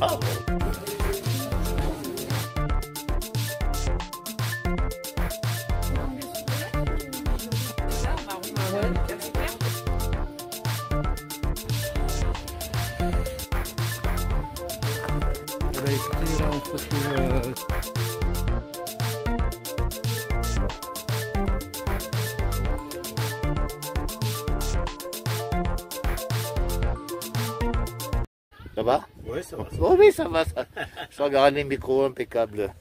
Écoutez, là on se retrouve Ça va? Oui, ça va. Oh oui, ça va. Ça. Je regarde les micros impeccables.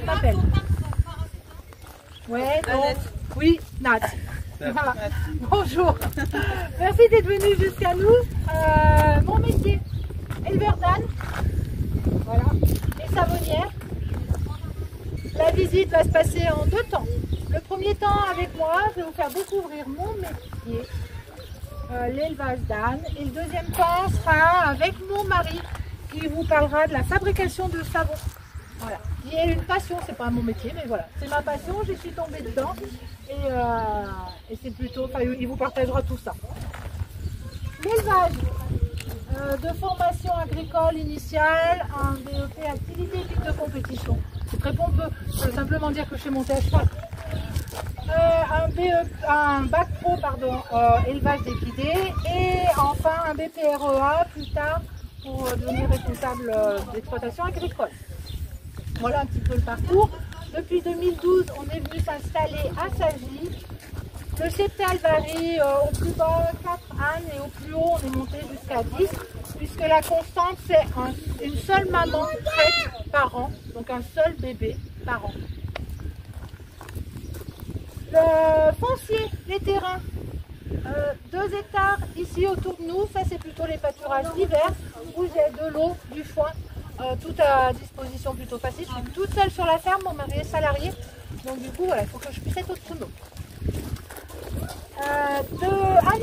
T'appelles. Ouais, donc, oui, Nat. Voilà. Bonjour. Merci d'être venu jusqu'à nous. Mon métier, éleveur d'âne. Voilà. Et savonnière. La visite va se passer en 2 temps. Le premier temps avec moi, je vais vous faire découvrir mon métier, l'élevage d'âne. Et le deuxième temps sera avec mon mari qui vous parlera de la fabrication de savon. Voilà. Qui est une passion, c'est pas mon métier, mais voilà, c'est ma passion, je suis tombée dedans et c'est plutôt, enfin, il vous partagera tout ça. L'élevage de formation agricole initiale, un BEP activité équipe de compétition. C'est très pompeux, je veux simplement dire que je suis montée à cheval. Un bac pro, pardon, élevage d'équidés et enfin un BPREA plus tard pour devenir responsable d'exploitation agricole. Voilà un petit peu le parcours. Depuis 2012, on est venu s'installer à Sagy. Le cheptel varie au plus bas 4 ânes et au plus haut, on est monté jusqu'à 10, puisque la constante, c'est une seule maman traite par an, donc un seul bébé par an. Le foncier, les terrains, 2 hectares ici autour de nous, ça c'est plutôt les pâturages d'hiver, où j'ai de l'eau, du foin. Tout à disposition plutôt facile. Je suis toute seule sur la ferme, mon mari est salarié. Donc du coup, voilà, il faut que je puisse être autonome. 1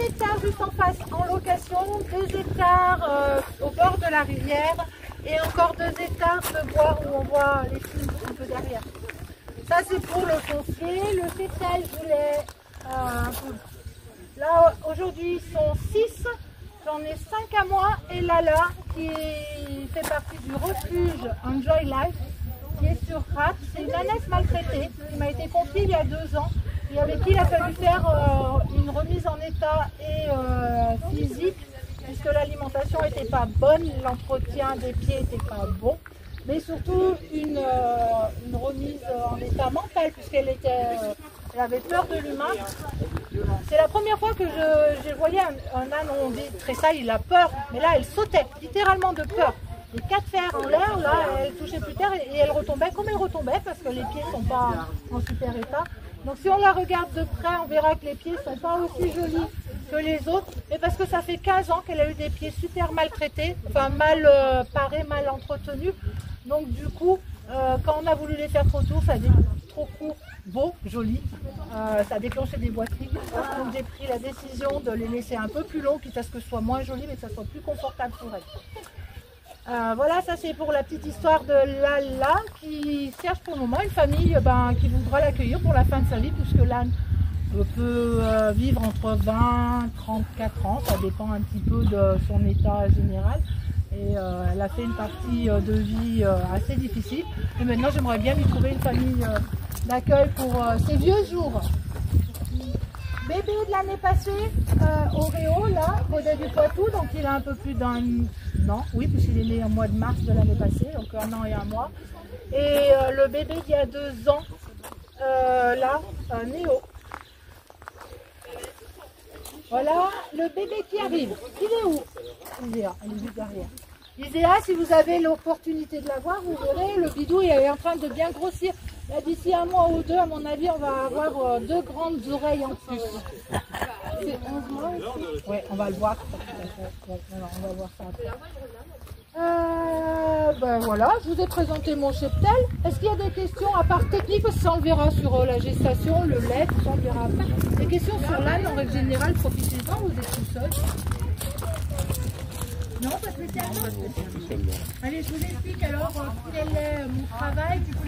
hectare juste en face en location, 2 hectares au bord de la rivière et encore 2 hectares de bois où on voit les films un peu derrière. Ça c'est pour le foncier. Le cheptel, je voulais un peu. Là aujourd'hui ils sont 6. J'en ai 5 à moi et Lala qui fait partie du refuge Enjoy Life qui est sur rate. C'est une ânesse maltraitée qui m'a été confiée il y a 2 ans et avec qui il a fallu faire une remise en état et physique puisque l'alimentation n'était pas bonne, l'entretien des pieds n'était pas bon, mais surtout une remise en état mental puisqu'elle elle avait peur de l'humain. C'est la première fois que je voyais un âne, on dit tressaille, il a peur, mais là elle sautait, littéralement de peur. Les 4 fers en l'air, là, elle touchait plus terre et elle retombait comme elle retombait parce que les pieds ne sont pas en super état. Donc si on la regarde de près, on verra que les pieds ne sont pas aussi jolis que les autres, mais parce que ça fait 15 ans qu'elle a eu des pieds super maltraités, enfin mal parés, mal entretenus. Donc du coup, quand on a voulu les faire trop courts, ça a été trop court, beau, joli, ça a déclenché des boiteries. Donc j'ai pris la décision de les laisser un peu plus longs, quitte à ce que ce soit moins joli, mais que ça soit plus confortable pour elles. Voilà, ça c'est pour la petite histoire de Lala qui cherche pour le moment une famille qui voudra l'accueillir pour la fin de sa vie, puisque l'âne peut vivre entre 20 et 34 ans, ça dépend un petit peu de son état général. Et elle a fait une partie de vie assez difficile. Et maintenant j'aimerais bien lui trouver une famille d'accueil pour ses vieux jours. Bébé de l'année passée, Oreo, là, Baudet du Poitou, donc il a un peu plus d'un an, oui, puisqu'il est né au mois de mars de l'année passée, donc 1 an et 1 mois. Et le bébé d'il y a 2 ans, là, Néo. Voilà le bébé qui arrive. Il est où? Iséa, elle est juste derrière. Iséa, si vous avez l'opportunité de la voir, vous verrez, le bidou il est en train de bien grossir. Là, d'ici 1 mois ou 2, à mon avis, on va avoir 2 grandes oreilles en plus. C'est 11 mois aussi? Oui, on va le voir. On va voir ça après. Voilà, je vous ai présenté mon cheptel. Est-ce qu'il y a des questions à part technique? Parce que ça on le verra sur la gestation, le lait, tout ça on le verra après. Des questions sur l'âne en règle générale, profitez-en, vous êtes tout seul. Non, pas spécialement. Allez, je vous explique alors quel est mon travail pour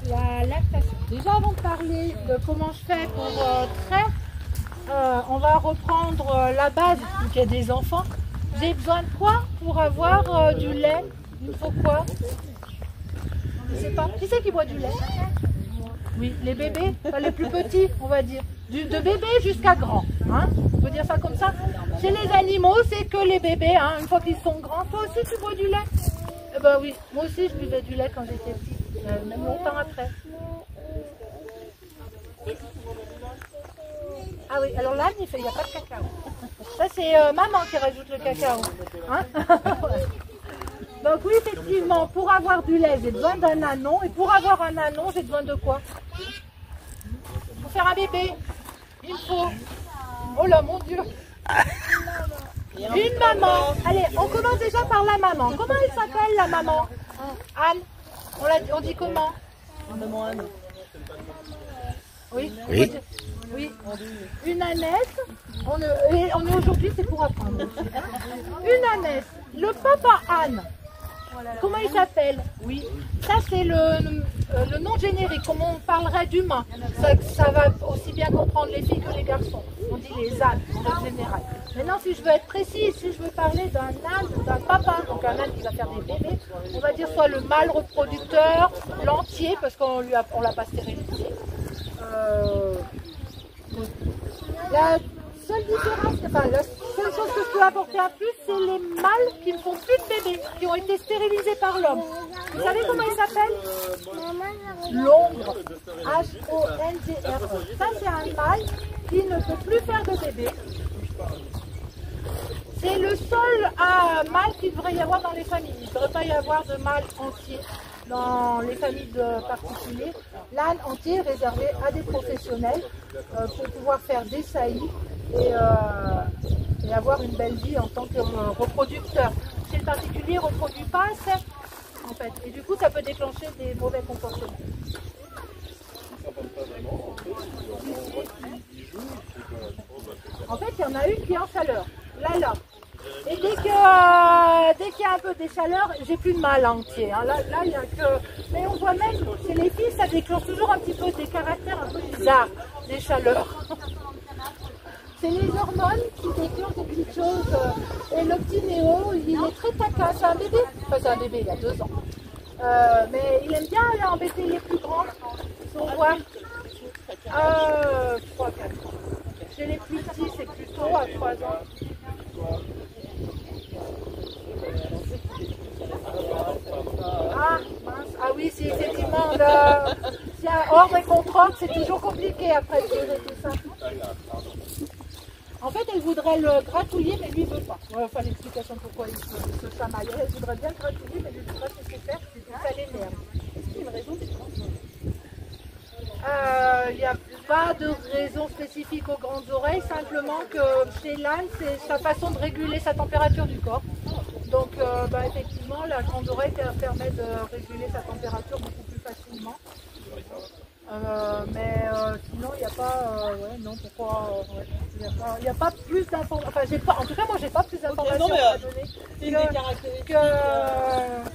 la lactation. Déjà avant de parler de comment je fais pour traire, on va reprendre la base, donc il y a des enfants. J'ai besoin de quoi pour avoir du lait? Il me faut quoi? Je ne sais pas. Qui c'est qui boit du lait? Oui, les bébés, enfin, les plus petits, on va dire. De bébé jusqu'à grand. Hein, on peut dire ça comme ça. Chez les animaux, c'est que les bébés, hein, une fois qu'ils sont grands. Toi aussi, tu bois du lait? Eh ben oui, moi aussi, je buvais du lait quand j'étais petite, même longtemps après. Ah oui, alors l'âne, il n'y a pas de cacao. Ça, c'est maman qui rajoute le cacao. Hein? Donc oui, effectivement, pour avoir du lait, j'ai besoin d'un ânon. Et pour avoir un ânon, j'ai besoin de quoi? Pour faire un bébé, il faut... Oh là, mon Dieu! Une maman. Allez, on commence déjà par la maman. Comment elle s'appelle, la maman? Anne. On dit comment? Maman Anne. Oui. Oui. Oui. Une ânesse. On est aujourd'hui, c'est pour apprendre. Une ânesse. Le papa Anne. Comment il s'appelle? Oui. Ça, c'est le nom générique, comme on parlerait d'humain. Ça va aussi bien comprendre les filles que les garçons. On dit les ânes, en général. Maintenant, si je veux être précis, si je veux parler d'un âne, d'un papa, donc un âne qui va faire des bébés, on va dire soit le mâle reproducteur, l'entier, parce qu'on l'a pas stérilisé. La seule différence, enfin la seule chose que je peux apporter en plus, c'est les mâles qui ne font plus de bébés, qui ont été stérilisés par l'homme. Vous savez comment ils s'appellent? L'ongre. H-O-N-G-R-E. Ça, c'est un mâle qui ne peut plus faire de bébé. C'est le seul mâle qu'il devrait y avoir dans les familles. Il ne devrait pas y avoir de mâle entier dans les familles de particuliers. L'âne entier est réservé à des professionnels pour pouvoir faire des saillies et avoir une belle vie en tant que reproducteur. Chez le particulier, il ne reproduit pas assez, en fait. Et du coup, ça peut déclencher des mauvais comportements. En fait, il y en a une qui est en chaleur. Là. Et dès qu'il y a un peu des chaleurs, j'ai plus de mâle entier. Hein. Là, il y a que... Mais on voit même, chez les filles, ça déclenche toujours un petit peu des caractères un peu bizarres, des chaleurs. C'est les hormones qui déclenchent des petites choses. Et le petit Néo, il est très taquin. C'est un bébé. Enfin, c'est un bébé, il a 2 ans. Mais il aime bien aller embêter les plus grands. On voit. 3-4 ans. Chez les plus petits, c'est plutôt à 3 ans. Ah, mince. Ah oui, si effectivement, s'il y a ordre et contre-ordre, c'est toujours compliqué après de gérer tout ça. En fait, elle voudrait le gratouiller, mais lui ne veut pas. Ouais, enfin, l'explication pourquoi il se chamaille. Elle voudrait bien le gratouiller, mais lui ne veut pas ce que c'est faire, c'est que ça l'énerve. Est-ce qu'il y a une raison? Il n'y a pas de raison spécifique aux grandes oreilles, simplement que chez l'âne, c'est sa façon de réguler sa température du corps. Donc, effectivement, la grande oreille permet de réguler sa température beaucoup plus facilement. Sinon, il n'y a pas. Non, pourquoi il n'y a pas plus d'informations. Enfin, en tout cas, moi, j'ai pas plus d'informations à donner que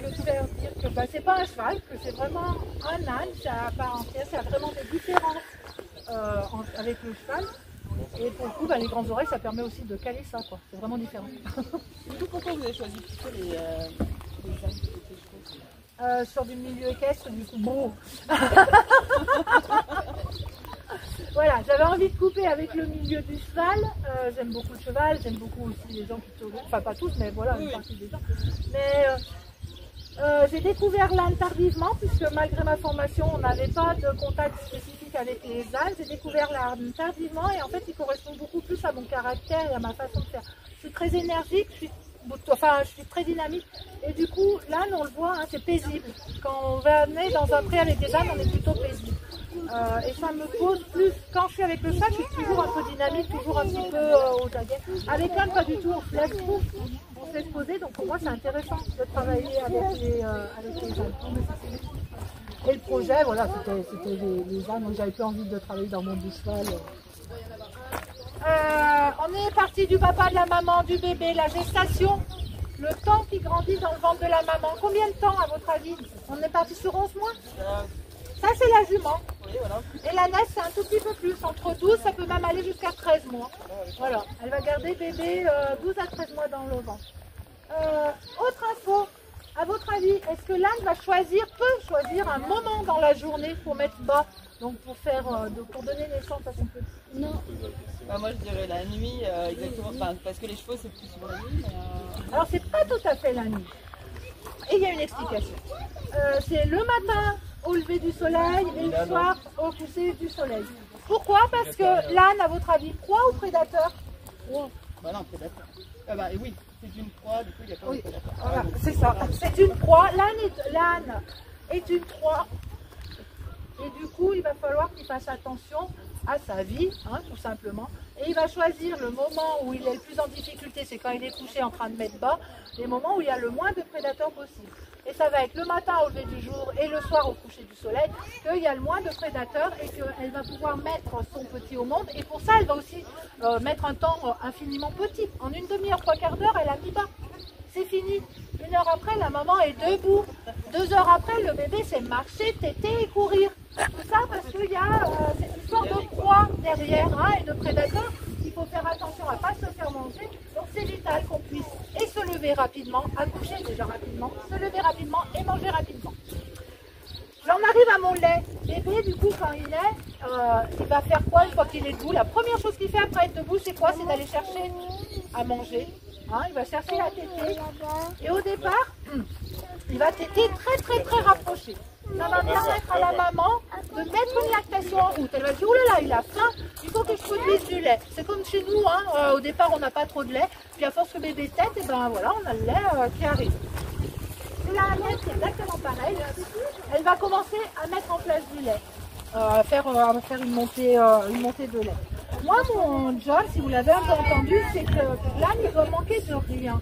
de faire dire que c'est pas un cheval, que c'est vraiment un âne, c'est à part entière, ça a vraiment des différences avec le cheval. Et pour le coup, les grandes oreilles, ça permet aussi de caler ça, quoi. C'est vraiment différent. Du coup, pourquoi vous avez choisi plutôt les ânes? Sur du milieu équestre, du coup, bon. Voilà, j'avais envie de couper avec le milieu du cheval. J'aime beaucoup le cheval, j'aime beaucoup aussi les gens qui tournent. Enfin, pas tous, mais voilà, une partie des gens. Mais j'ai découvert l'âne tardivement, puisque malgré ma formation, on n'avait pas de contact spécifique avec les ânes. J'ai découvert l'âne tardivement et en fait, il correspond beaucoup plus à mon caractère et à ma façon de faire. Je suis très énergique, je suis très dynamique et du coup, l'âne, on le voit, hein, c'est paisible. Quand on va amener dans un pré avec des ânes, on est plutôt paisible. Et ça me pose plus, quand je suis avec le chat, je suis toujours un peu dynamique, toujours un petit peu au taquet. Avec l'âne, pas du tout, on se laisse tout, on se laisse poser, donc pour moi, c'est intéressant de travailler avec les ânes. Et le projet, voilà, c'était les ânes, donc j'avais plus envie de travailler dans mon bout cheval. On est parti du papa, de la maman, du bébé, la gestation, le temps qui grandit dans le ventre de la maman. Combien de temps à votre avis? On est parti sur 11 mois. Ça c'est la jument. Oui, voilà. Et la naisse c'est un tout petit peu plus. Entre 12, ça peut même aller jusqu'à 13 mois. Voilà, elle va garder bébé 12 à 13 mois dans le ventre. Autre info, à votre avis, est-ce que l'âne peut choisir un moment dans la journée pour mettre bas, donc pour donner naissance à son petit? Non. Moi je dirais la nuit, exactement, parce que les chevaux c'est plus sur la nuit. Alors c'est pas tout à fait la nuit. Et il y a une explication. C'est le matin au lever du soleil et le soir au coucher du soleil. Pourquoi? Parce que l'âne, à votre avis, proie ou prédateur? Proie. Non, prédateur. Oui, c'est une proie, du coup il n'y a pas de prédateur. Voilà, c'est ça. C'est une proie. L'âne est une proie. Et du coup, il va falloir qu'il fasse attention à sa vie, hein, tout simplement. Et il va choisir le moment où il est le plus en difficulté, c'est quand il est couché en train de mettre bas, les moments où il y a le moins de prédateurs possible. Et ça va être le matin au lever du jour et le soir au coucher du soleil qu'il y a le moins de prédateurs et qu'elle va pouvoir mettre son petit au monde. Et pour ça, elle va aussi mettre un temps infiniment petit. En une demi-heure, 3/4 d'heure, elle a mis bas. C'est fini. 1 heure après, la maman est debout. 2 heures après, le bébé sait marcher, téter et courir. Tout ça parce qu'il y a cette histoire de proie derrière, hein, et de prédateurs. Il faut faire attention à ne pas se faire manger. Donc c'est vital qu'on puisse et se lever rapidement, accoucher déjà rapidement, se lever rapidement et manger rapidement. J'en arrive à mon lait. Bébé, du coup, quand il va faire quoi une fois qu'il est debout? La première chose qu'il fait après être debout, c'est quoi? C'est d'aller chercher à manger. Hein, il va chercher à téter. Et au départ, il va téter très très très rapproché. Ça va permettre à la maman de mettre une lactation en route. Elle va dire, oh là là, il a faim, il faut que je produise du lait. C'est comme chez nous, hein, au départ on n'a pas trop de lait, puis à force que bébé tète, et ben voilà, on a le lait qui arrive. Et la laine, c'est exactement pareil. Elle va commencer à mettre en place du lait, à faire une montée de lait. Moi, mon job, si vous l'avez un peu entendu, c'est que l'âne, il doit manquer de rien.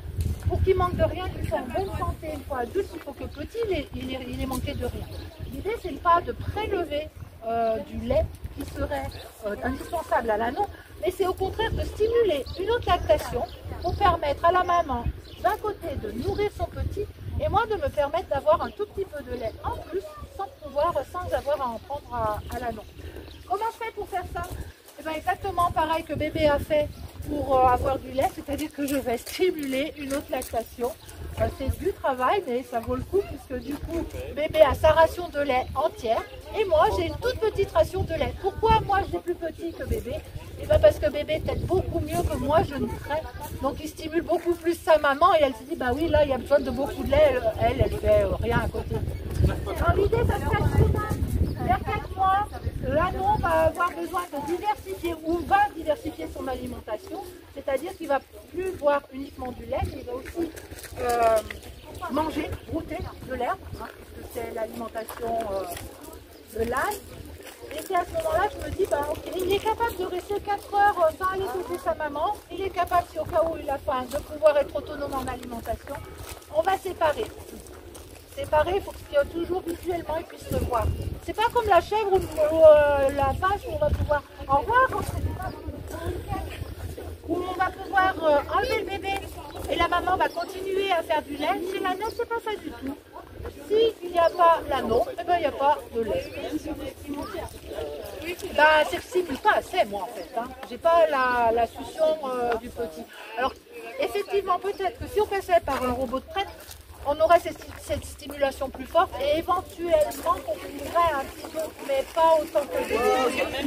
Pour qu'il manque de rien, qu'il soit en bonne santé, une fois adulte, il faut que petit, il ait manqué de rien. L'idée, c'est pas de prélever du lait qui serait indispensable à l'âne, mais c'est au contraire de stimuler une autre lactation pour permettre à la maman, d'un côté, de nourrir son petit, et moi, de me permettre d'avoir un tout petit peu de lait en plus, sans avoir à en prendre à l'âne. Comment je fais pour faire ça? Eh bien, exactement pareil que bébé a fait pour avoir du lait, c'est-à-dire que je vais stimuler une autre lactation. C'est du travail, mais ça vaut le coup puisque du coup, bébé a sa ration de lait entière et moi, j'ai une toute petite ration de lait. Pourquoi moi, j'ai plus petit que bébé? Et bien parce que bébé t'aide beaucoup mieux que moi, je ne ferais. Donc, il stimule beaucoup plus sa maman et elle se dit, bah oui, là, il y a besoin de beaucoup de lait. Elle fait rien à côté. Alors, l'idée, ça serait vers 4 mois, l'ânon va avoir besoin de diversifier ou va diversifier son alimentation, c'est-à-dire qu'il va plus boire uniquement du lait, mais il va aussi manger, brouter de l'herbe, hein, puisque c'est l'alimentation de l'âne. Et c'est à ce moment-là, je me dis, bah, okay, il est capable de rester 4 heures sans aller toucher sa maman, il est capable, si au cas où il a faim, de pouvoir être autonome en alimentation. On va séparer. Séparer, il faut qu'il y ait toujours visuellement, il puisse le voir. C'est pas comme la chèvre ou la vache où on va pouvoir en voir, où on va pouvoir enlever le bébé et la maman va continuer à faire du lait. Chez l'âne, c'est pas ça du tout. S'il n'y a pas l'anneau, eh ben, il n'y a pas de lait. Ben, c'est que stimule pas assez, moi, en fait. Hein. J'ai pas la succion du petit. Alors, effectivement, peut-être que si on passait par un robot de traite, on aurait cette stimulation plus forte et éventuellement on pourrait un petit peu, mais pas autant que les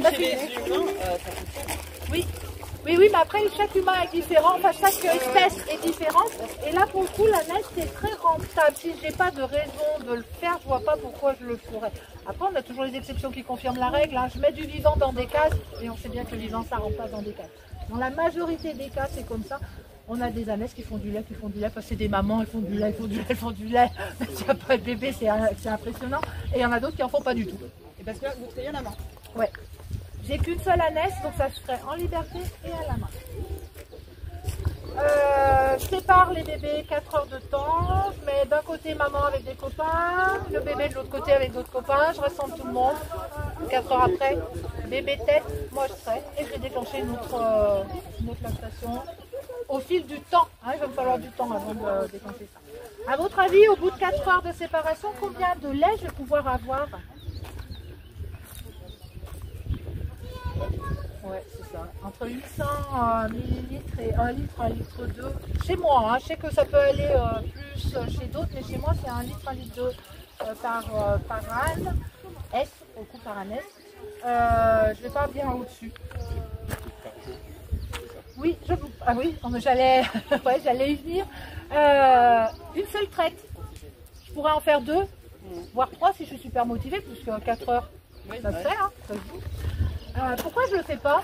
même chez les humains, ça fonctionne. Oui. Oui, mais après chaque humain est différent, enfin chaque espèce est différente. Et là pour le coup la neige c'est très rentable. Si j'ai pas de raison de le faire, je vois pas pourquoi je le ferais. Après on a toujours les exceptions qui confirment la règle. Hein. Je mets du vivant dans des cases et on sait bien que le vivant ça rentre pas dans des cases. Dans la majorité des cas c'est comme ça. On a des ânesses qui font du lait, parce que c'est des mamans, elles font du lait, elles font du lait. S'il n'y a pas de bébé, c'est impressionnant. Et il y en a d'autres qui n'en font pas du tout. Et parce que là, vous triez la main. Ouais. J'ai qu'une seule ânesse, donc ça se ferait en liberté et à la main. Je sépare les bébés 4 heures de temps. Je mets d'un côté maman avec des copains, le bébé de l'autre côté avec d'autres copains. Je rassemble tout le monde. 4 heures après, bébé tête, moi je serai. Et je vais déclencher une autre lactation. Au fil du temps, hein, il va me falloir du temps avant de déclencher ça. À votre avis, au bout de 4 heures de séparation, combien de lait je vais pouvoir avoir? Ouais, c'est ça. Entre 800 millilitres et 1 litre, 1 litre 2. Chez moi, hein, je sais que ça peut aller plus chez d'autres, mais chez moi, c'est 1 litre, 1 litre 2 par âne. S, au coup par ânesse. Je vais pas bien au-dessus. Oui, j'allais y venir. Une seule traite. Je pourrais en faire 2, voire 3 si je suis super motivée, puisque 4 heures, oui, ça se fait, hein, ça se joue. Pourquoi je ne le fais pas?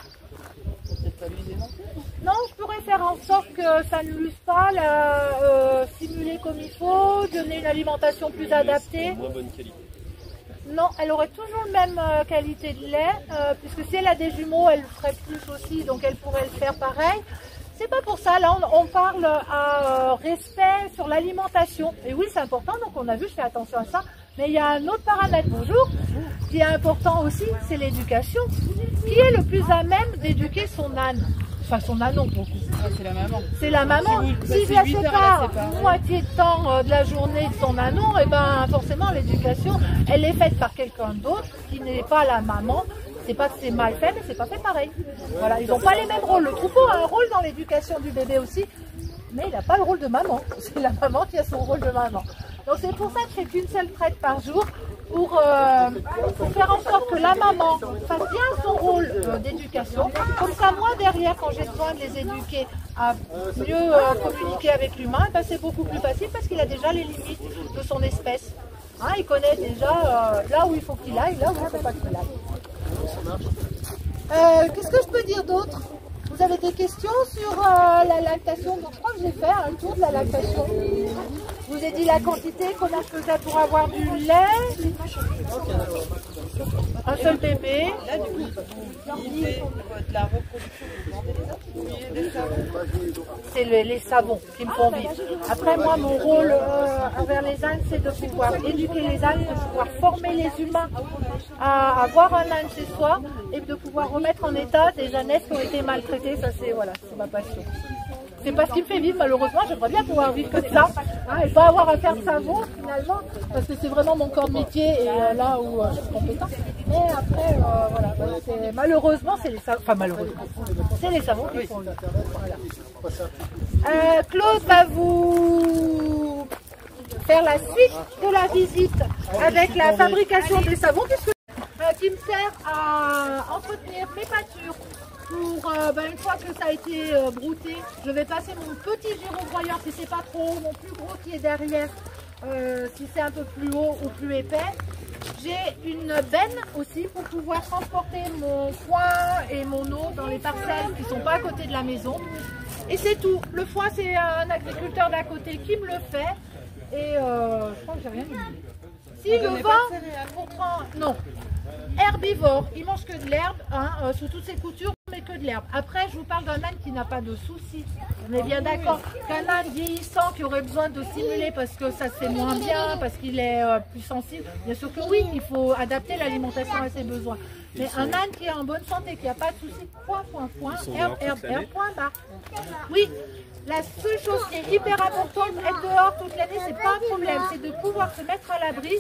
Peut-être pas l'user non plus. Non, je pourrais faire en sorte que ça ne l'use pas, simuler comme il faut, donner une alimentation plus adaptée. Moins bonne qualité. Non, elle aurait toujours la même qualité de lait, puisque si elle a des jumeaux, elle ferait plus aussi, donc elle pourrait le faire pareil. C'est pas pour ça, là on parle à respect sur l'alimentation. Et oui, c'est important, donc on a vu, je fais attention à ça. Mais il y a un autre paramètre, bonjour, qui est important aussi, c'est l'éducation. Qui est le plus à même d'éduquer son âne? Enfin, son ânon, beaucoup. Ah, c'est la maman. C'est la maman. Si je la sépare moitié de temps de la journée de son ânon, et ben forcément l'éducation, elle est faite par quelqu'un d'autre qui n'est pas la maman. C'est pas que c'est mal fait, mais c'est pas fait pareil. Voilà, ils n'ont pas les mêmes rôles. Le troupeau a un rôle dans l'éducation du bébé aussi, mais il n'a pas le rôle de maman. C'est la maman qui a son rôle de maman. Donc c'est pour ça que je fais qu'une seule traite par jour pour faire en sorte que la maman fasse bien son rôle d'éducation. Comme ça, moi derrière, quand j'ai besoin de les éduquer à mieux communiquer avec l'humain, ben, c'est beaucoup plus facile parce qu'il a déjà les limites de son espèce. Hein, il connaît déjà là où il faut qu'il aille, là où il ne faut pas qu'il aille. Qu'est-ce que je peux dire d'autre? Vous avez des questions sur la lactation? Donc je crois que j'ai fait un tour de la lactation. Je vous ai dit la quantité, comment je faisais pour avoir du lait. Un seul bébé. Là, du coup, vous vivez de la reproduction, vous vendez des savons. C'est les savons qui me font vivre. Après, moi, mon rôle envers les ânes, c'est de pouvoir éduquer les ânes, de pouvoir former les humains à avoir un âne chez soi et de pouvoir remettre en état des ânesses qui ont été maltraitées. Ça, c'est voilà, ma passion. c'est pas ce qui me fait vivre malheureusement, j'aimerais bien pouvoir vivre que de ça, hein, et pas avoir à faire savon finalement, parce que c'est vraiment mon corps de métier et là où je suis compétente. Mais après, voilà, malheureusement, c'est les savons, enfin malheureusement, c'est les savons qui font le. Voilà. Claude va vous faire la suite de la visite avec la fabrication des savons, qui me sert à entretenir mes pâtures. Pour une fois que ça a été brouté, je vais passer mon petit gyrobroyeur si c'est pas trop, mon plus gros qui est derrière, si c'est un peu plus haut ou plus épais. J'ai une benne aussi pour pouvoir transporter mon foin et mon eau dans les parcelles qui sont pas à côté de la maison. Et c'est tout. Le foin, c'est un agriculteur d'à côté qui me le fait. Et je crois que j'ai rien oublié. Si le vin, pourtant, non. Herbivore, il mange que de l'herbe, hein, sous toutes ses coutures, mais que de l'herbe. Après, je vous parle d'un âne qui n'a pas de soucis. On est bien d'accord qu'un âne vieillissant qui aurait besoin de stimuler parce que ça se fait moins bien, parce qu'il est plus sensible, bien sûr que oui, il faut adapter l'alimentation à ses besoins. Mais un âne qui est en bonne santé, qui n'a pas de soucis, point, herbe, point, barre. Oui. La seule chose qui est hyper importante, être dehors toute l'année, c'est pas un problème, c'est de pouvoir se mettre à l'abri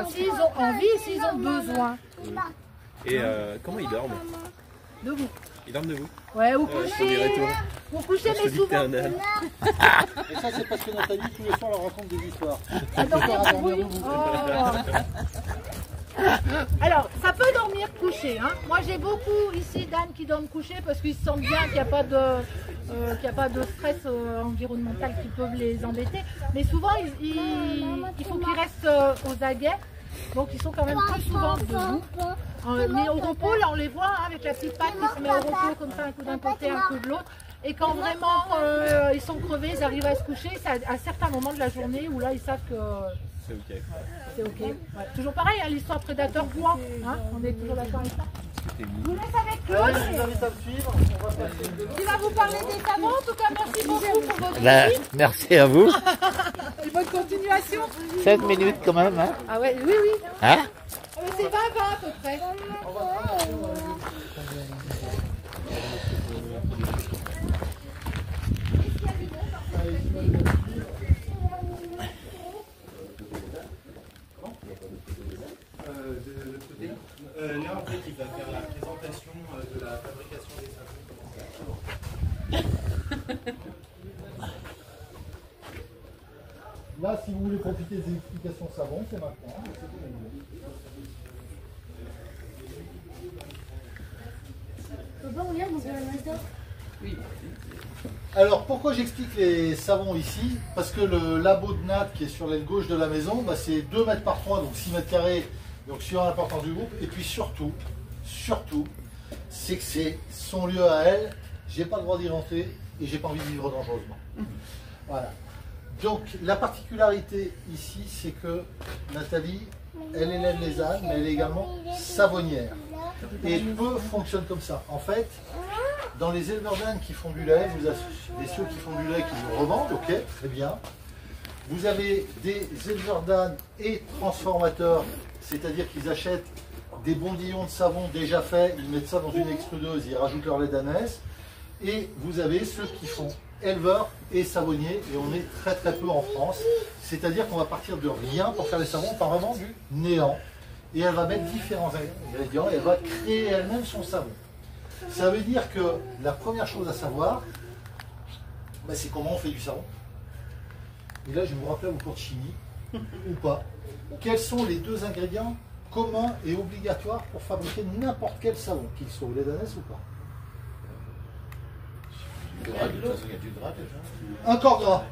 s'ils ont envie, s'ils ont besoin. Et comment ils dorment? Debout. Ils dorment debout? Ouais, ou coucher. Ou coucher, mais souvent. Et ça, c'est parce que Nathalie, tous les soirs, leur raconte des histoires. Ah, oui. Alors, ça peut dormir couché. Hein. Moi, j'ai beaucoup ici d'ânes qui dorment couchés parce qu'ils se sentent bien, qu'il n'y a pas de, stress environnemental qui peuvent les embêter. Mais souvent, il faut qu'ils restent aux aguets. Donc, ils sont quand même plus souvent debout. Mais au repos, là, on les voit hein, avec la petite patte qui se met au repos comme ça, un coup d'un côté, un coup de l'autre. Et quand vraiment ils sont crevés, ils arrivent à se coucher, c'est à certains moments de la journée où là, ils savent que... C'est ok. C'est ok. Ouais. Toujours pareil, hein, l'histoire prédateur-proie. Hein, on est toujours d'accord avec ça. Je vous laisse avec Claude. Je vous invite à me suivre. Il va vous parler des savons. En tout cas, merci beaucoup pour votre visite. Merci à vous. Et bonne continuation. 7 minutes quand même. Hein? Ah ouais, oui. Hein? C'est 20-20 à peu près. Là, en fait, il va faire la présentation de la fabrication des savons. Là, si vous voulez profiter des explications savon, c'est maintenant. Alors, pourquoi j'explique les savons ici? Parce que le labo de Nat qui est sur l'aile gauche de la maison, bah, c'est 2 mètres par 3, donc 6 mètres carrés, donc sur l'importance du groupe. Et puis surtout, c'est que c'est son lieu à elle, j'ai pas le droit d'y rentrer et j'ai pas envie de vivre dangereusement. Voilà. Donc la particularité ici, c'est que Nathalie, elle élève les ânes, mais elle est également savonnière. Et peu fonctionne comme ça. En fait, dans les éleveurs d'ânes qui font du lait, vous avez des ceux qui font du lait qui vous revendent, ok, très bien. Vous avez des éleveurs d'ânes et transformateurs, c'est-à-dire qu'ils achètent des bondillons de savon déjà faits, ils mettent ça dans une extrudeuse, ils rajoutent leur lait d'ânesse. Et vous avez ceux qui font éleveurs et savonniers, et on est très peu en France. C'est-à-dire qu'on va partir de rien pour faire les savons, on part vraiment du néant. Et elle va mettre différents ingrédients et elle va créer elle-même son savon. Ça veut dire que la première chose à savoir, bah, c'est comment on fait du savon. Et là, je vais vous rappeler vos cours de chimie, ou pas. Quels sont les 2 ingrédients communs et obligatoires pour fabriquer n'importe quel savon, qu'il soit au lait d'ânesse ou pas? Un corps gras.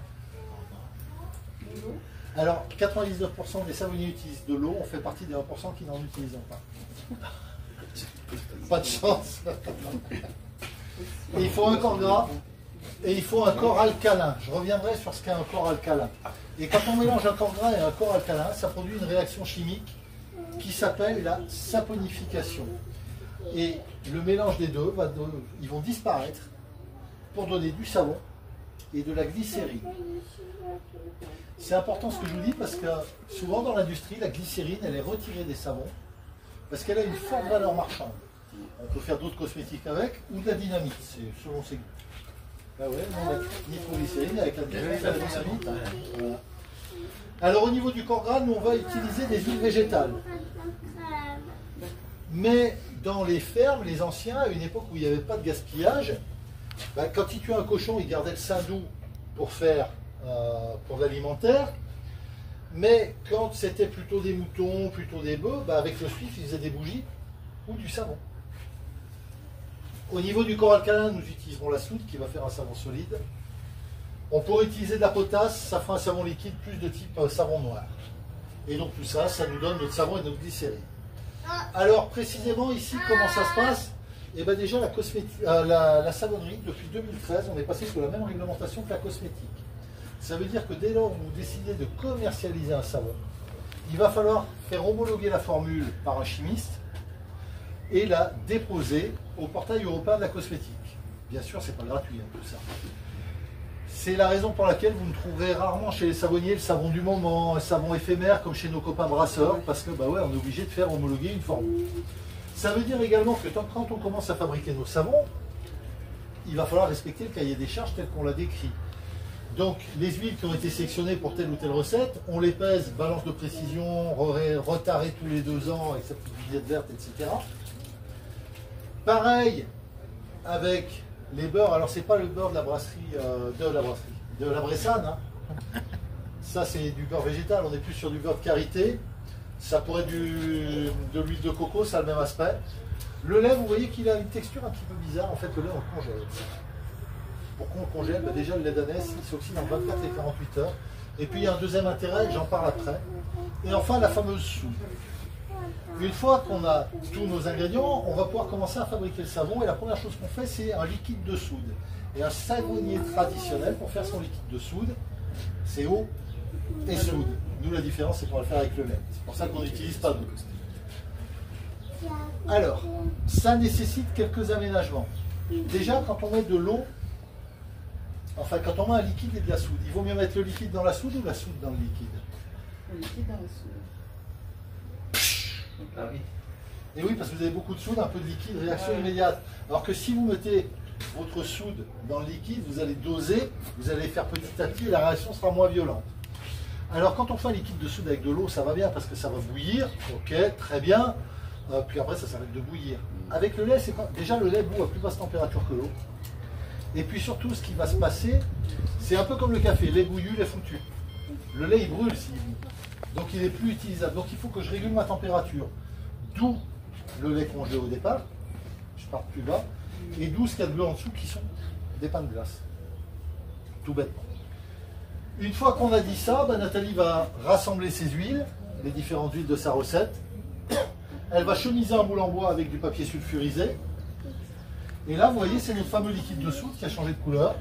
Alors, 99% des savonniers utilisent de l'eau, on fait partie des 1% qui n'en utilisent pas. Pas de chance. Et il faut un corps gras et il faut un corps alcalin. Je reviendrai sur ce qu'est un corps alcalin. Et quand on mélange un corps gras et un corps alcalin, ça produit une réaction chimique qui s'appelle la saponification. Et le mélange des deux, ils vont disparaître pour donner du savon et de la glycérine. C'est important ce que je vous dis parce que souvent dans l'industrie, la glycérine, elle est retirée des savons parce qu'elle a une forte valeur marchande. On peut faire d'autres cosmétiques avec ou de la dynamite, c'est selon ses goûts. Ah ouais, non, nitroglycérine avec la dynamite. Voilà. Alors au niveau du corps gras, nous on va utiliser des huiles végétales. Mais dans les fermes, les anciens, à une époque où il n'y avait pas de gaspillage, bah, quand ils tuaient un cochon, ils gardaient le sein doux pour faire pour l'alimentaire. Mais quand c'était plutôt des moutons, plutôt des bœufs, bah, avec le suif, ils faisaient des bougies ou du savon. Au niveau du corps alcalin, nous utiliserons la soude qui va faire un savon solide. On pourrait utiliser de la potasse, ça fera un savon liquide plus de type savon noir. Et donc tout ça, ça nous donne notre savon et notre glycérine. Alors précisément ici, comment ça se passe? Eh bien déjà la savonnerie, depuis 2013, on est passé sous la même réglementation que la cosmétique. Ça veut dire que dès lors où vous décidez de commercialiser un savon, il va falloir faire homologuer la formule par un chimiste et la déposer au portail européen de la cosmétique. Bien sûr, c'est pas gratuit hein, tout ça. C'est la raison pour laquelle vous me trouverez rarement chez les savonniers le savon du moment, un savon éphémère comme chez nos copains brasseurs, parce que bah ouais, on est obligé de faire homologuer une formule. Ça veut dire également que quand on commence à fabriquer nos savons, il va falloir respecter le cahier des charges tel qu'on l'a décrit. Donc les huiles qui ont été sélectionnées pour telle ou telle recette, on les pèse, balance de précision, retarée tous les 2 ans avec sa petite vignette verte, etc. Pareil avec les beurres. Alors c'est pas le beurre de la brasserie, de la Bressane. Hein. Ça c'est du beurre végétal, on est plus sur du beurre de karité. Ça pourrait être de l'huile de coco, ça a le même aspect. Le lait, vous voyez qu'il a une texture un petit peu bizarre. En fait, le lait, on le congèle. Pourquoi on le congèle? Ben déjà, le lait d'ânesse, il s'oxyde en 24 et 48 heures. Et puis, il y a un deuxième intérêt, j'en parle après. Et enfin, la fameuse soude. Une fois qu'on a tous nos ingrédients, on va pouvoir commencer à fabriquer le savon. Et la première chose qu'on fait, c'est un liquide de soude. Et un savonnier traditionnel, pour faire son liquide de soude, c'est eau et soude. Nous, la différence, c'est qu'on va le faire avec le lait. C'est pour ça qu'on n'utilise pas d'eau. Alors, ça nécessite quelques aménagements. Déjà, quand on met de l'eau, enfin, quand on met un liquide et de la soude, il vaut mieux mettre le liquide dans la soude ou la soude dans le liquide? Le liquide dans la soude. Ah oui. Et oui, parce que vous avez beaucoup de soude, un peu de liquide, réaction immédiate. Alors que si vous mettez votre soude dans le liquide, vous allez doser, vous allez faire petit à petit et la réaction sera moins violente. Alors quand on fait un liquide de soude avec de l'eau, ça va bien parce que ça va bouillir, ok, très bien, puis après ça s'arrête de bouillir. Avec le lait, c'est pas... déjà le lait bout à plus basse température que l'eau. Et puis surtout, ce qui va se passer, c'est un peu comme le café, lait bouillu, lait foutu. Le lait, il brûle s'il bout. Donc il n'est plus utilisable. Donc il faut que je régule ma température. D'où le lait congelé au départ, je pars plus bas, et d'où ce qu'il y a de bleu en dessous qui sont des pains de glace. Tout bêtement. Une fois qu'on a dit ça, ben Nathalie va rassembler ses huiles, les différentes huiles de sa recette. Elle va chemiser un moule en bois avec du papier sulfurisé. Et là, vous voyez, c'est notre fameux liquide de soude qui a changé de couleur.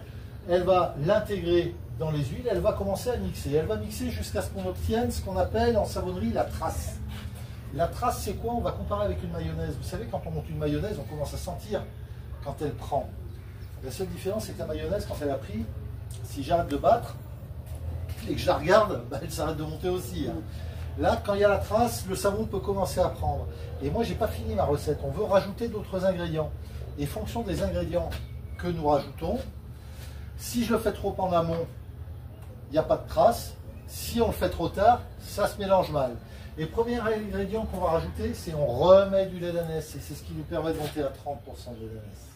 Elle va l'intégrer dans les huiles, elle va commencer à mixer. Elle va mixer jusqu'à ce qu'on obtienne ce qu'on appelle en savonnerie la trace. La trace, c'est quoi? On va comparer avec une mayonnaise. Vous savez, quand on monte une mayonnaise, on commence à sentir quand elle prend. La seule différence, c'est que la mayonnaise, quand elle a pris, si j'arrête de battre et que je la regarde, ben, elle s'arrête de monter aussi. Hein. Là, quand il y a la trace, le savon peut commencer à prendre. Et moi, j'ai pas fini ma recette. On veut rajouter d'autres ingrédients. Et fonction des ingrédients que nous rajoutons, si je le fais trop en amont, il n'y a pas de trace. Si on le fait trop tard, ça se mélange mal. Et le premier ingrédient qu'on va rajouter, c'est on remet du lait d'ânesse. Et c'est ce qui nous permet de monter à 30% de lait d'ânesse.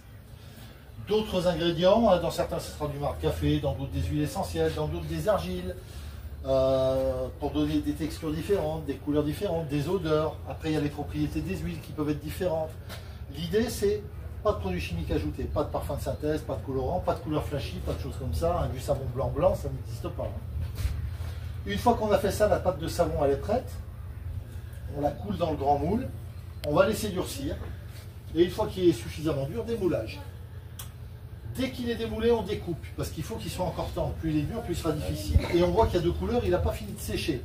D'autres ingrédients, dans certains ce sera du marc café, dans d'autres des huiles essentielles, dans d'autres des argiles, pour donner des textures différentes, des couleurs différentes, des odeurs. Après, il y a les propriétés des huiles qui peuvent être différentes. L'idée, c'est pas de produits chimiques ajoutés, pas de parfum de synthèse, pas de colorant, pas de couleur flashy, pas de choses comme ça. Du savon blanc, ça n'existe pas. Une fois qu'on a fait ça, la pâte de savon, elle est prête. On la coule dans le grand moule. On va laisser durcir. Et une fois qu'il est suffisamment dur, démoulage. Dès qu'il est démoulé, on découpe, parce qu'il faut qu'il soit encore tendre. Plus il est dur, plus il sera difficile. Et on voit qu'il y a deux couleurs, il n'a pas fini de sécher.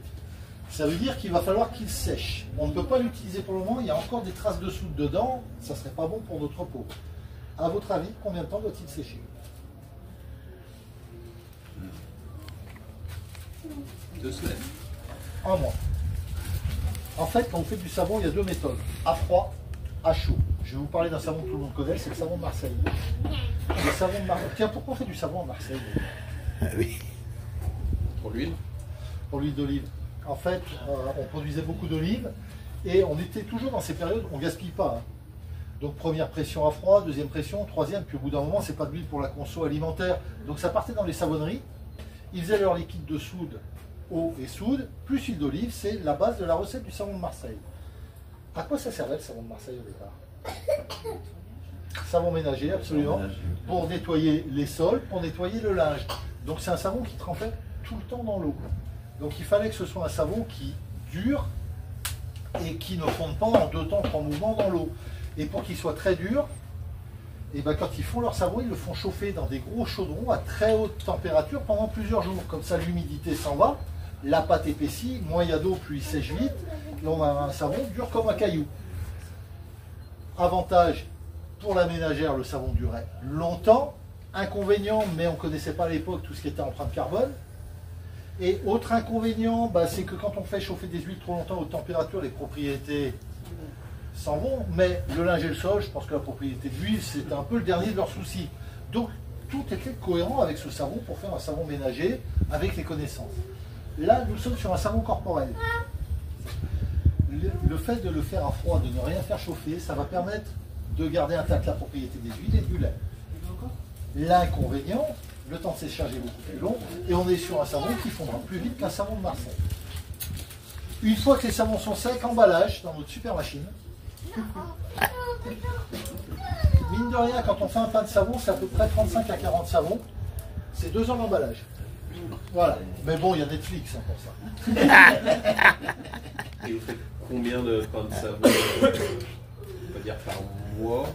Ça veut dire qu'il va falloir qu'il sèche. On ne peut pas l'utiliser pour le moment, il y a encore des traces de soude dedans, ça ne serait pas bon pour notre peau. À votre avis, combien de temps doit-il sécher? 2 semaines. 1 mois. En fait, quand on fait du savon, il y a deux méthodes. À froid, à chaud. Je vais vous parler d'un savon que tout le monde connaît, c'est le savon de Marseille. le savon de Marseille. Tiens, pourquoi on fait du savon à Marseille? Ah oui. Pour l'huile. Pour l'huile d'olive. En fait, on produisait beaucoup d'olives et on était toujours dans ces périodes, on ne gaspille pas. Hein. Donc première pression à froid, deuxième pression, troisième, puis au bout d'un moment, c'est pas de l'huile pour la conso alimentaire. Donc ça partait dans les savonneries. Ils faisaient leur liquide de soude, eau et soude, plus huile d'olive, c'est la base de la recette du savon de Marseille. À quoi ça servait le savon de Marseille au départ? Savon ménager, absolument, pour nettoyer les sols, pour nettoyer le linge. Donc c'est un savon qui trempait tout le temps dans l'eau. Donc il fallait que ce soit un savon qui dure et qui ne fonde pas en 2 temps, 3 mouvements dans l'eau. Et pour qu'il soit très dur, et ben quand ils font leur savon, ils le font chauffer dans des gros chaudrons à très haute température pendant plusieurs jours. Comme ça, l'humidité s'en va, la pâte épaissit, moins il y a d'eau, plus il sèche vite. Et on a un savon dur comme un caillou. Avantage, pour la ménagère, le savon durait longtemps. Inconvénient, mais on ne connaissait pas à l'époque tout ce qui était empreinte carbone. Et autre inconvénient, bah, c'est que quand on fait chauffer des huiles trop longtemps à haute température, les propriétés s'en vont. Mais le linge et le sol, je pense que la propriété de l'huile, c'était un peu le dernier de leurs soucis. Donc tout était cohérent avec ce savon pour faire un savon ménager avec les connaissances. Là, nous sommes sur un savon corporel. Le fait de le faire à froid, de ne rien faire chauffer, ça va permettre de garder intacte la propriété des huiles et du lait. L'inconvénient, le temps de séchage est beaucoup plus long et on est sur un savon qui fondra plus vite qu'un savon de Marseille. Une fois que les savons sont secs, emballage dans notre super machine. Mine de rien, quand on fait un pain de savon, c'est à peu près 35 à 40 savons. C'est 2 ans d'emballage. Voilà. Mais bon, il y a Netflix hein, pour ça. Et vous faites combien de pains de savon, on va dire par mois?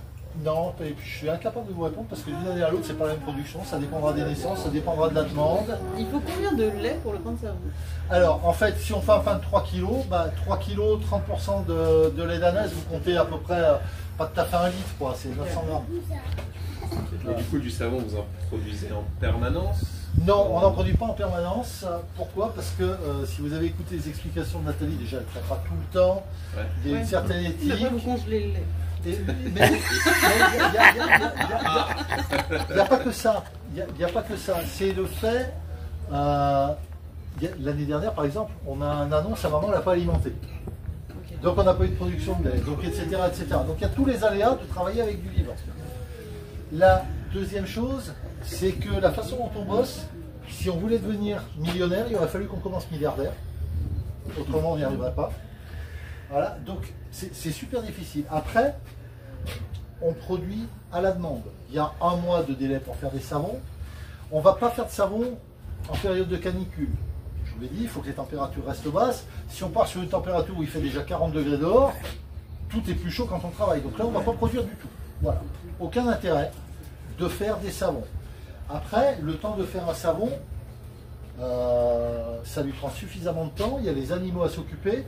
Non, et puis je suis incapable de vous répondre parce que d'une année à l'autre, c'est pas la même production. Ça dépendra des naissances, ça dépendra de la demande. Il faut combien de lait pour le pain de savon? Alors, en fait, si on fait un pain de 3 kg, bah, 3 kg, 30% de lait d'ânesse, vous comptez à peu près, pas tout à fait 1 litre, quoi, c'est 900 grammes. Et du coup, du savon, vous en produisez en permanence? Non, on n'en produit pas en permanence. Pourquoi? Parce que si vous avez écouté les explications de Nathalie, déjà, elle ne traite pas tout le temps, il y a une certaine éthique. Après, vous congelez le lait. Mais il n'y a pas que ça. Il n'y a pas que ça. C'est le fait. L'année dernière, par exemple, on a un annonce, sa maman ne l'a pas alimenté. Okay. Donc on n'a pas eu de production de lait, donc etc., etc. Donc il y a tous les aléas de travailler avec du vivant. La deuxième chose, c'est que la façon dont on bosse, si on voulait devenir millionnaire, il aurait fallu qu'on commence milliardaire. Autrement, on n'y arriverait pas. Voilà, donc c'est super difficile. Après, on produit à la demande. Il y a 1 mois de délai pour faire des savons. On ne va pas faire de savon en période de canicule. Je vous l'ai dit, il faut que les températures restent basses. Si on part sur une température où il fait déjà 40 degrés dehors, tout est plus chaud quand on travaille. Donc là, on ne va pas produire du tout. Voilà. Aucun intérêt de faire des savons. Après, le temps de faire un savon, ça lui prend suffisamment de temps. Il y a les animaux à s'occuper.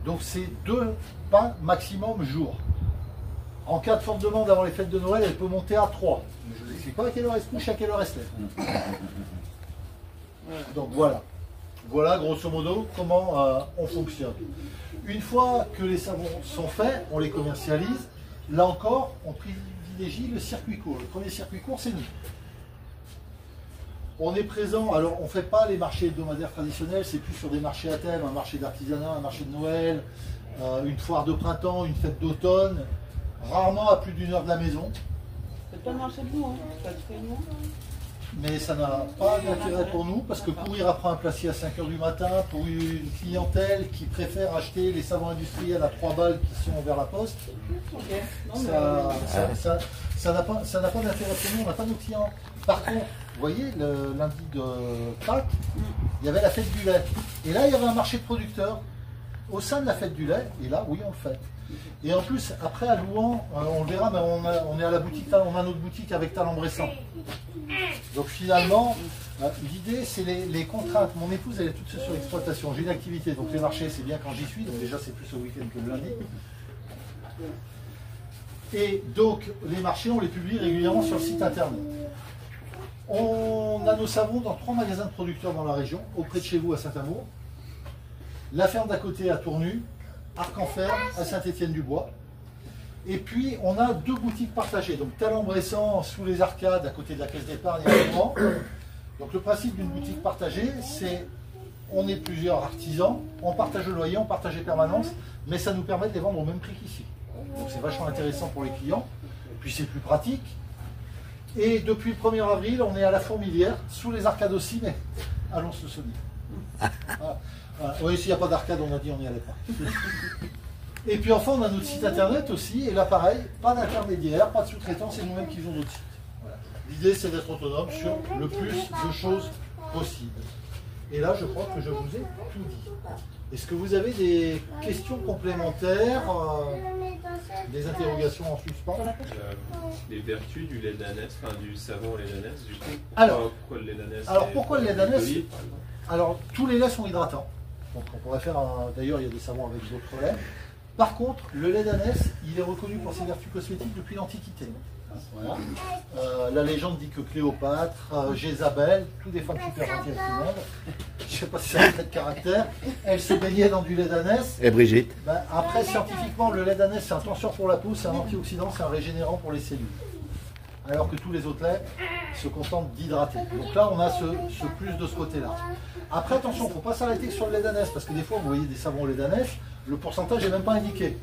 Donc c'est 2 pains maximum jour. En cas de forte demande avant les fêtes de Noël, elle peut monter à 3. Je vous explique pas à quelle heure elle se couche et à quelle heure elle se lève. Donc voilà. Voilà grosso modo comment on fonctionne. Une fois que les savons sont faits, on les commercialise. Là encore, on privilégie le circuit court. Le premier circuit court, c'est nous. On est présent, alors on ne fait pas les marchés hebdomadaires traditionnels, c'est plus sur des marchés à thème, un marché d'artisanat, un marché de Noël, une foire de printemps, une fête d'automne, rarement à plus d'1 heure de la maison. C'est pas le marché de nous, hein. Ça te fait loin. Mais ça n'a pas d'intérêt pour nous, parce que courir après un placier à 5 h du matin, pour une clientèle qui préfère acheter les savons industriels à 3 balles qui sont vers la poste, Okay. Non, ça n'a pas d'intérêt pour nous, on n'a pas nos clients. Par contre, vous voyez, le lundi de Pâques, il y avait la fête du lait. Et là, il y avait un marché de producteurs au sein de la fête du lait. Et là, oui, on le fait. Et en plus, après, à Louan, on le verra, mais on est à la boutique, on a notre boutique avec Talent-Bressan. Donc finalement, l'idée, c'est les contraintes. Mon épouse, elle est toute seule sur l'exploitation. J'ai une activité, donc les marchés, c'est bien quand j'y suis. Donc déjà, c'est plus au week-end que le lundi. Et donc, les marchés, on les publie régulièrement sur le site internet. On a nos savons dans 3 magasins de producteurs dans la région, auprès de chez vous à Saint-Amour, la ferme d'à côté à Tournu, Arc-en-Ferme à Saint-Étienne-du-Bois. Et puis, on a 2 boutiques partagées. Donc, Talent-Bressan, sous les arcades, à côté de la caisse d'épargne également. Donc, le principe d'une boutique partagée, c'est on est plusieurs artisans, on partage le loyer, on partage les permanences, mais ça nous permet de les vendre au même prix qu'ici. Donc, c'est vachement intéressant pour les clients. Puis, c'est plus pratique. Et depuis le 1er avril, on est à la Fourmilière, sous les arcades aussi, mais allons se sonner. Voilà. Voilà. Oui, s'il n'y a pas d'arcade, on a dit on n'y allait pas. Et puis enfin, on a notre site internet aussi, et là pareil, pas d'intermédiaire, pas de sous-traitant, c'est nous-mêmes qui faisons notre site. Voilà. L'idée, c'est d'être autonome sur le plus de choses possible. Et là, je crois que je vous ai tout dit. Est-ce que vous avez des questions complémentaires, des interrogations en suspens? Les vertus du lait d'ânesse, enfin du savon au lait d'ânesse, du coup. Pourquoi le lait d'ânesse? Alors pourquoi le lait d'ânesse? Alors tous les laits sont hydratants. Donc on pourrait faire d'ailleurs il y a des savons avec d'autres laits. Par contre, le lait d'ânesse, il est reconnu pour ses vertus cosmétiques depuis l'Antiquité. Voilà. La légende dit que Cléopâtre, Jézabel, tous des femmes super gentilles avec tout le monde, je ne sais pas si ça a un trait de caractère, elles se baignaient dans du lait d'ânesse. Et Brigitte? Ben, après, scientifiquement, le lait d'ânesse, c'est un tenseur pour la peau, c'est un antioxydant, c'est un régénérant pour les cellules. Alors que tous les autres laits se contentent d'hydrater. Donc là, on a ce plus de ce côté-là. Après, attention, il ne faut pas s'arrêter sur le lait d'ânesse, parce que des fois, vous voyez des savons au lait d'ânesse, le pourcentage n'est même pas indiqué.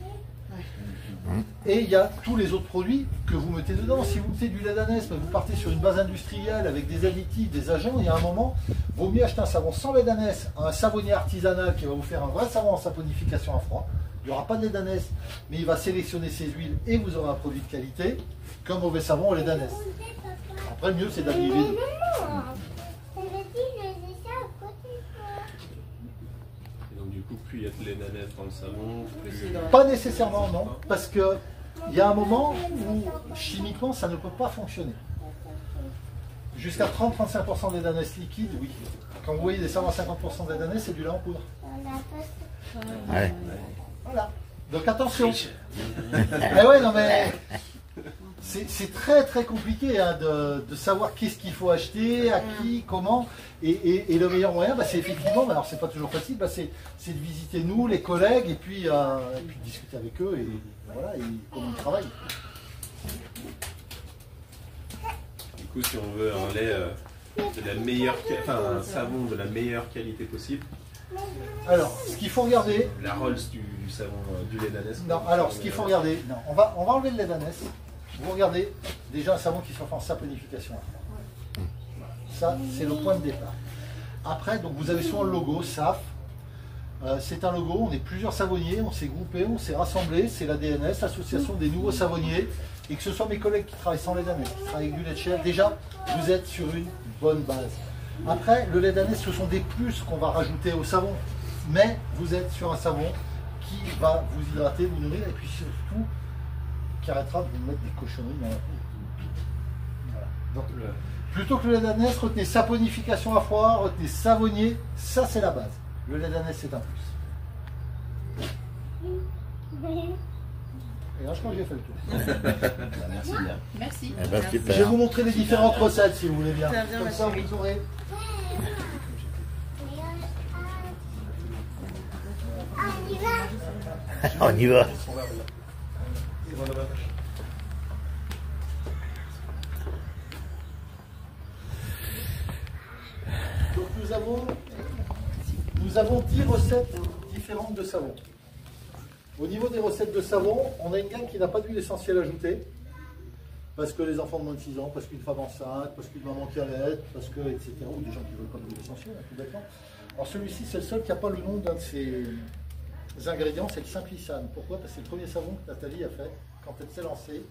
Et il y a tous les autres produits que vous mettez dedans. Si vous mettez du lait d'ânesse, mais vous partez sur une base industrielle avec des additifs, des agents, il y a un moment, il vaut mieux acheter un savon sans lait d'ânesse à un savonnier artisanal qui va vous faire un vrai savon en saponification à froid. Il n'y aura pas de lait d'ânesse, mais il va sélectionner ses huiles et vous aurez un produit de qualité qu'un mauvais savon au lait d'ânesse. Après, le mieux, c'est d'habiller les deux. Du coup, plus il y a de lait d'ânesse dans le savon, plus... Pas nécessairement, non. Parce qu'il y a un moment où, chimiquement, ça ne peut pas fonctionner. Jusqu'à 30-35% de lait d'ânesse liquide, oui. Quand vous voyez des savons à 50% de lait d'ânesse, c'est du lait en poudre. Ouais. Voilà. Donc attention. Mais ouais, non mais... C'est très très compliqué hein, de savoir qu'est-ce qu'il faut acheter, à qui, comment. Et le meilleur moyen, bah, c'est effectivement, alors c'est pas toujours facile, bah, c'est de visiter nous, les collègues, et puis discuter avec eux, et voilà, et comment ils travaillent. Du coup, si on veut un lait de la meilleure, enfin un savon de la meilleure qualité possible. Alors, ce qu'il faut regarder. La Rolls du savon du lait d'ânesse. Non, alors ce qu'il faut regarder, non, on va enlever le lait d'ânesse. Vous regardez déjà un savon qui soit fait en saponification. Ça, c'est le point de départ. Après, donc vous avez souvent le logo SAF. C'est un logo, on est plusieurs savonniers, on s'est groupés, on s'est rassemblés. C'est l'ADNS, l'Association des nouveaux savonniers. Et que ce soit mes collègues qui travaillent sans lait d'ânesse, qui travaillent avec du lait de chèvre, déjà, vous êtes sur une bonne base. Après, le lait d'ânesse, ce sont des plus qu'on va rajouter au savon. Mais vous êtes sur un savon qui va vous hydrater, vous nourrir, et puis surtout, qui arrêtera de vous mettre des cochonneries dans la peau. Voilà. Donc, plutôt que le lait d'ânesse, retenez saponification à froid, retenez savonnier, ça c'est la base. Le lait d'ânesse c'est un plus. Et là je crois que j'ai fait le tour. Merci bien. Merci. Eh ben, super. Je vais vous montrer les différentes recettes si vous voulez bien. Très bien, Comme ça vous aurez. On y va. Donc nous avons 10 recettes différentes de savon. Au niveau des recettes de savon, on a une gamme qui n'a pas d'huile essentielle ajoutée. Parce que les enfants de moins de 6 ans, parce qu'une femme enceinte, parce qu'une maman qui allait, parce que, etc. Ou des gens qui ne veulent pas d'huile essentielle, tout bêtement. Alors celui-ci, c'est le seul qui n'a pas le nom d'un de ses ingrédients, c'est le Simplicane. Pourquoi? Parce que c'est le premier savon que Nathalie a fait quand elle s'est lancée.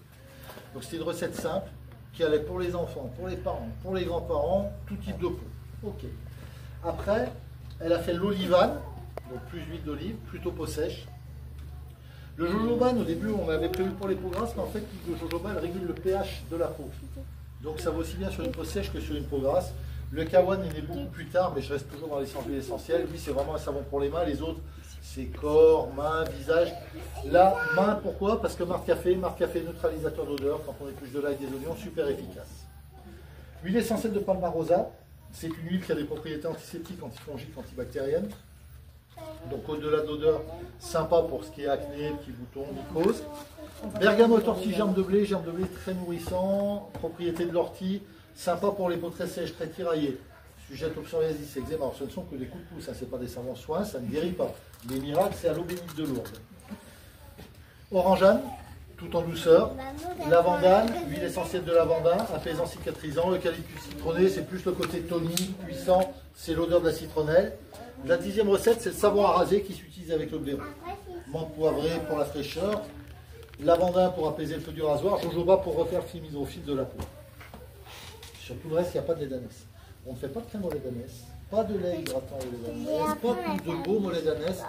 Donc c'était une recette simple qui allait pour les enfants, pour les parents, pour les grands-parents, tout type de peau. Ok. Après, elle a fait l'olivane, donc plus d'huile d'olive, plutôt peau sèche. Le jojoba, au début, on avait prévu pour les peaux grasses, mais en fait, le jojoba, elle régule le pH de la peau. Donc ça va aussi bien sur une peau sèche que sur une peau grasse. Le kawan est né beaucoup plus tard, mais je reste toujours dans les huiles essentielles. Lui, c'est vraiment un savon pour les mains. Les autres, c'est corps, mains, visage. Là, main, pourquoi? Parce que Marte Café neutralisateur d'odeur, quand on épluche de l'ail et des oignons, super efficace. L'huile essentielle de Palmarosa, c'est une huile qui a des propriétés antiseptiques, antifongiques, antibactériennes. Donc au-delà de l'odeur, sympa pour ce qui est acné, petits boutons, mycose. Bergamote, ortie, germe de blé très nourrissant, propriété de l'ortie, sympa pour les peaux très sèches, très tiraillées. Sujette au psoriasis, eczéma. Alors ce ne sont que des coups de pouce, hein, ce n'est pas des savants soins, ça ne guérit pas. Les miracles, c'est à l'eau bénite de Lourdes. Orangeane, tout en douceur. Lavandane, huile essentielle de lavandin, apaisant, cicatrisant. Eucalyptus citronné, c'est plus le côté tonique, puissant, c'est l'odeur de la citronnelle. La 10e recette, c'est le savon à raser qui s'utilise avec le blaireau. Menthe poivrée pour la fraîcheur. Lavandin pour apaiser le feu du rasoir. Jojoba pour refaire le film hydrophile de la peau. Sur tout le reste, il n'y a pas de lait d'ânesse. On ne fait pas de crème au lait d'ânesse, pas de lait hydratant au lait d'ânesse, pas plus de baume au lait d'ânesse.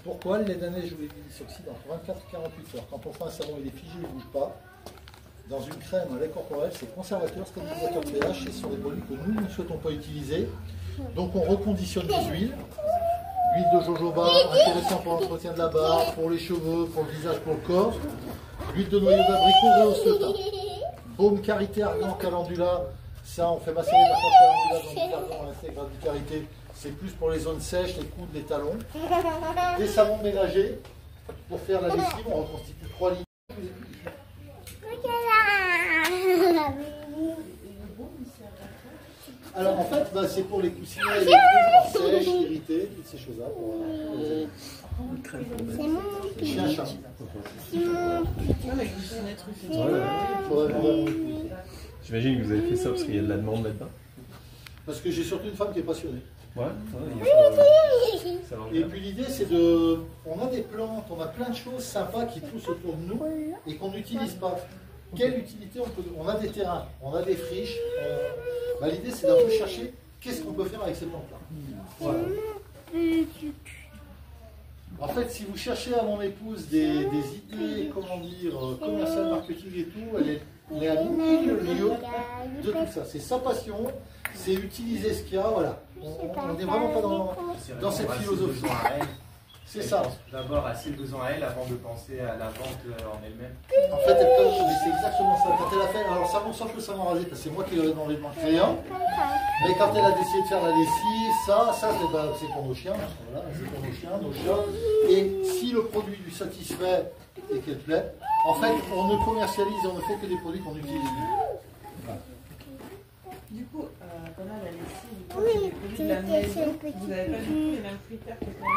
Pourquoi? Le lait d'ânesse, je vous l'ai dit, il s'oxyde entre 24 et 48 heures. Quand on fait un savon, il est figé, il ne bouge pas. Dans une crème, un lait corporel, c'est conservateur, stabilisateur pH, et ce sont des produits que nous ne souhaitons pas utiliser. Donc on reconditionne les huiles. Huile de jojoba, intéressant pour l'entretien de la barbe, pour les cheveux, pour le visage, pour le corps. L'huile de noyau d'abricot, rehausse le teint. Baume karité, argan, calendula. Ça, on fait macérer la pâte calendula dans du argan, on intègre du karité. C'est plus pour les zones sèches, les coudes, les talons. Des savons ménagers. Pour faire la lessive, on reconstitue 3 lignes. Alors en fait, c'est pour les coussinets électriques, sèches, irrités, toutes ces choses-là. C'est chien chat. J'imagine que vous avez fait ça parce qu'il y a de la demande là-dedans. Parce que j'ai surtout une femme qui est passionnée. Ouais, ça et puis l'idée c'est de... On a des plantes, on a plein de choses sympas qui poussent autour de nous et qu'on n'utilise pas. Quelle utilité on peut... On a des terrains, on a des friches. L'idée c'est d'un peu chercher qu'est-ce qu'on peut faire avec ces plantes-là. Voilà. En fait, si vous cherchez à mon épouse des idées, comment dire, commerciales, marketing et tout, elle est à nous le lieu de tout ça. C'est sa passion, c'est utiliser ce qu'il y a, voilà. On n'est vraiment pas dans cette philosophie. C'est ça. D'abord à ses besoins à elle avant de penser à la vente en elle-même. En fait, c'est exactement ça. Quand elle a fait, alors savon sauf le savon rasé, parce que c'est moi qui lui ai demandé de m'en créer un. Mais quand elle a décidé de faire la lessive, ça c'est pour nos chiens. Voilà, c'est pour nos chiens, nos chats. Et si le produit lui satisfait et qu'elle plaît, en fait, on ne commercialise et on ne fait que des produits qu'on utilise. Voilà. Du coup, pendant la lessive, les produits de la maison, vous n'avez pas du tout les mêmes critères que pour les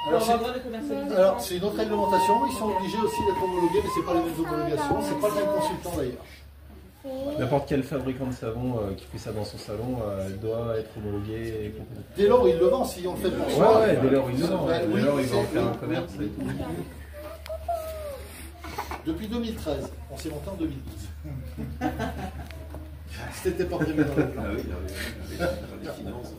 alors c'est une autre réglementation, ils sont obligés aussi d'être homologués, mais ce n'est pas les mêmes homologations, c'est pas le même consultant d'ailleurs. N'importe quel fabricant de savon qui fait ça dans son salon doit être homologué. Et dès lors, il le vend si on le fait pour soi. Ouais, dès lors, il le vend. Dès lors, il va en faire un commerce. Et tout. Depuis 2013, on s'est monté en 2012. C'était pas prévu dans le plan. Ah oui, les finances.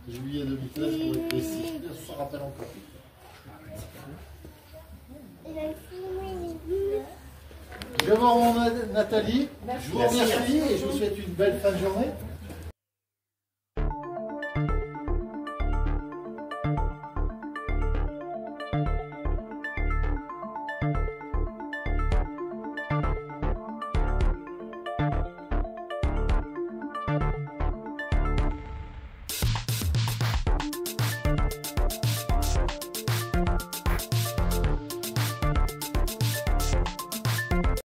Juillet 2013 pour être précis, on se rappelle encore. Je vais voir mon Nathalie, je vous remercie et je vous souhaite une belle fin de journée.